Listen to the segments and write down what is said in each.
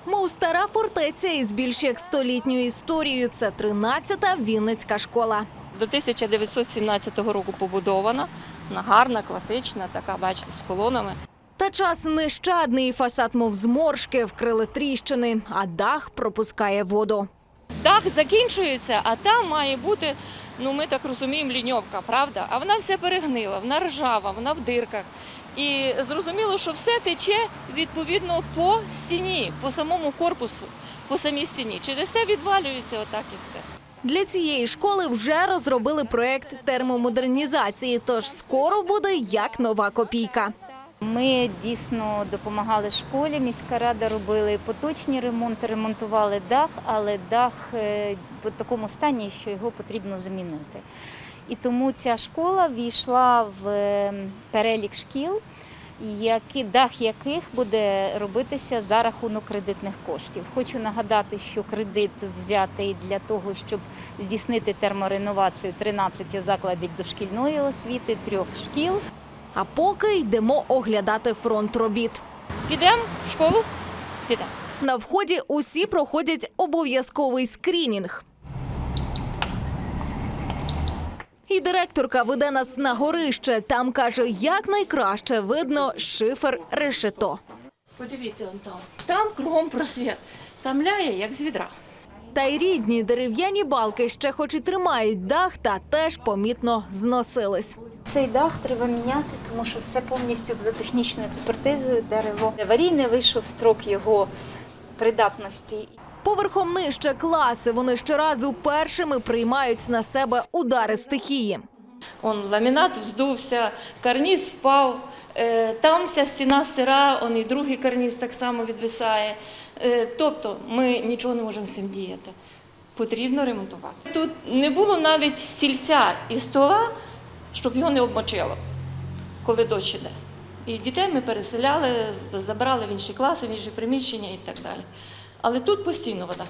Мов стара фортеця із більш як столітньою історією – це 13-та Вінницька школа. До 1917 року побудована, вона гарна, класична, така, бачите, з колонами. Та час нещадний, фасад мов зморшки, вкрили тріщини, а дах пропускає воду. Дах закінчується, а там має бути, ми так розуміємо, ліньовка, правда? А вона все перегнила, вона ржава, вона в дирках. І зрозуміло, що все тече, відповідно, по стіні, по самому корпусу, по самій стіні. Через те відвалюється отак і все. Для цієї школи вже розробили проєкт термомодернізації, тож скоро буде як нова копійка. Ми дійсно допомагали школі, міська рада робили поточні ремонти, ремонтували дах, але дах в такому стані, що його потрібно замінити. І тому ця школа війшла в перелік шкіл, дах яких буде робитися за рахунок кредитних коштів. Хочу нагадати, що кредит взятий для того, щоб здійснити термореновацію 13 закладів дошкільної освіти, 3 шкіл. А поки йдемо оглядати фронт робіт. Підемо в школу? Підемо. На вході усі проходять обов'язковий скринінг. І директорка веде нас на горище. Там, каже, як найкраще видно шифер решето. Подивіться, вон там. Там кругом просвіт. Там ляє, як з відра. Та й рідні дерев'яні балки ще хоч і тримають дах, та теж помітно зносились. Цей дах треба міняти, тому що все повністю за технічною експертизою дерево. Аварійний вийшов строк його придатності. Поверхом нижче класи. Вони щоразу першими приймають на себе удари стихії. Ламінат вздувся, карніз впав, там вся стіна сира, і другий карніз так само відвисає. Тобто ми нічого не можемо з цим діяти. Потрібно ремонтувати. Тут не було навіть стільця і стола, щоб його не обмочило, коли дощ іде. І дітей ми переселяли, забрали в інші класи, в інші приміщення і так далі. Але тут постійно вода.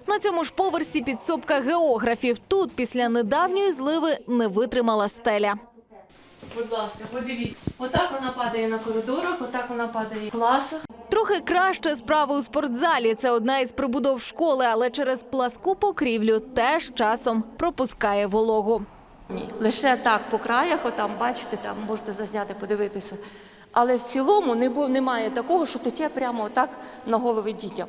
На цьому ж поверсі підсобка географів. Тут після недавньої зливи не витримала стеля. Будь ласка, подивіться. Отак вона падає на коридорах, отак вона падає в класах. Трохи краще справи у спортзалі. Це одна із прибудов школи, але через пласку покрівлю теж часом пропускає вологу. Ні, лише так по краях, отам, бачите, там можете зазняти, подивитися. Але в цілому немає такого, що тече прямо отак на голови дітям.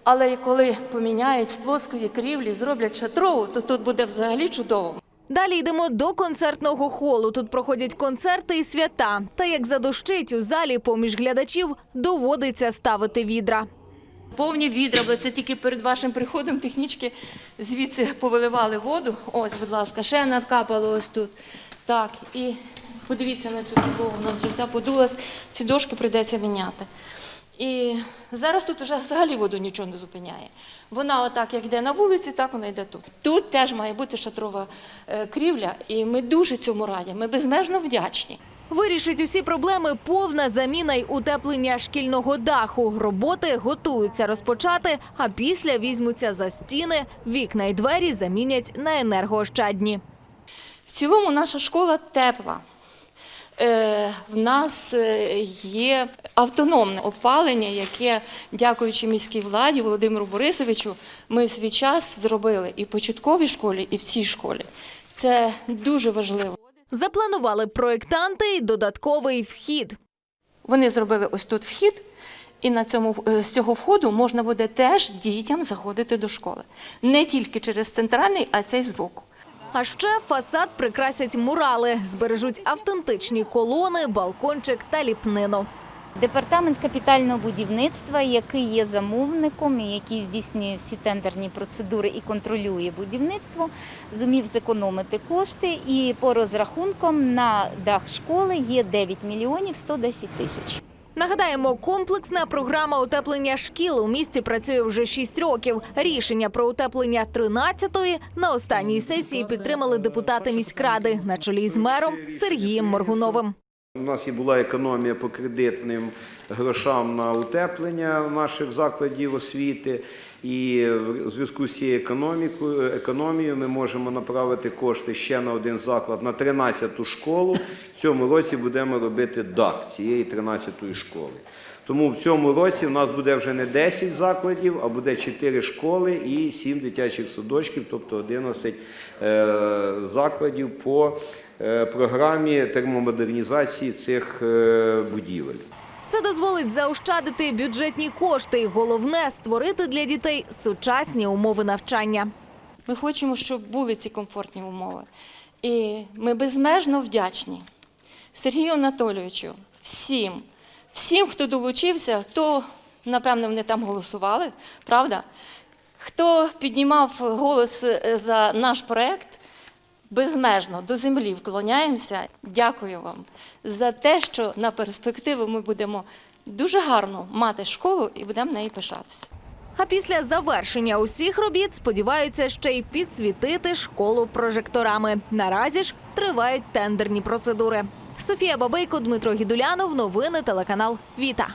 Але коли поміняють з плоскої крівлі, зроблять шатрову, то тут буде взагалі чудово. Далі йдемо до концертного холу. Тут проходять концерти і свята. Та як задощить, у залі поміж глядачів доводиться ставити відра. Повні відра, бо це тільки перед вашим приходом технічки звідси повиливали воду. Ось, будь ласка, ще навкапало ось тут. Так, і подивіться на цю підлогу, вона вже вся подулась, ці дошки прийдеться міняти. І зараз тут вже взагалі воду нічого не зупиняє. Вона отак, як йде на вулиці, так вона йде тут. Тут теж має бути шатрова крівля, і ми дуже цьому раді, ми безмежно вдячні. Вирішить усі проблеми повна заміна й утеплення шкільного даху. Роботи готуються розпочати, а після візьмуться за стіни, вікна й двері замінять на енергоощадні. В цілому наша школа тепла. В нас є автономне опалення, яке, дякуючи міській владі, Володимиру Борисовичу, ми в свій час зробили і в початковій школі, і в цій школі. Це дуже важливо. Запланували проєктанти й додатковий вхід. Вони зробили ось тут вхід, і з цього входу можна буде теж дітям заходити до школи. Не тільки через центральний, а цей збоку. А ще фасад прикрасять мурали, збережуть автентичні колони, балкончик та ліпнину. Департамент капітального будівництва, який є замовником і який здійснює всі тендерні процедури і контролює будівництво, зумів зекономити кошти, і по розрахункам на дах школи є 9 мільйонів 110 тисяч. Нагадаємо, комплексна програма утеплення шкіл у місті працює вже 6 років. Рішення про утеплення 13-ї на останній сесії підтримали депутати міськради на чолі з мером Сергієм Моргуновим. У нас і була економія по кредитним грошам на утеплення наших закладів освіти. І в зв'язку з цією економією ми можемо направити кошти ще на один заклад, на 13-ту школу. В цьому році будемо робити дах цієї 13-ї школи. Тому в цьому році в нас буде вже не 10 закладів, а буде 4 школи і 7 дитячих садочків, тобто 11 закладів по програмі термомодернізації цих будівель. Це дозволить заощадити бюджетні кошти і головне – створити для дітей сучасні умови навчання. Ми хочемо, щоб були ці комфортні умови. І ми безмежно вдячні Сергію Анатолійовичу, всім, хто долучився, хто, напевно, вони там голосували, правда? Хто піднімав голос за наш проєкт, безмежно до землі вклоняємося. Дякую вам за те, що на перспективу ми будемо дуже гарно мати школу і будемо нею пишатися. А після завершення усіх робіт сподіваються ще й підсвітити школу прожекторами. Наразі ж тривають тендерні процедури. Софія Бабейко, Дмитро Гідулянов. Новини телеканал «Віта».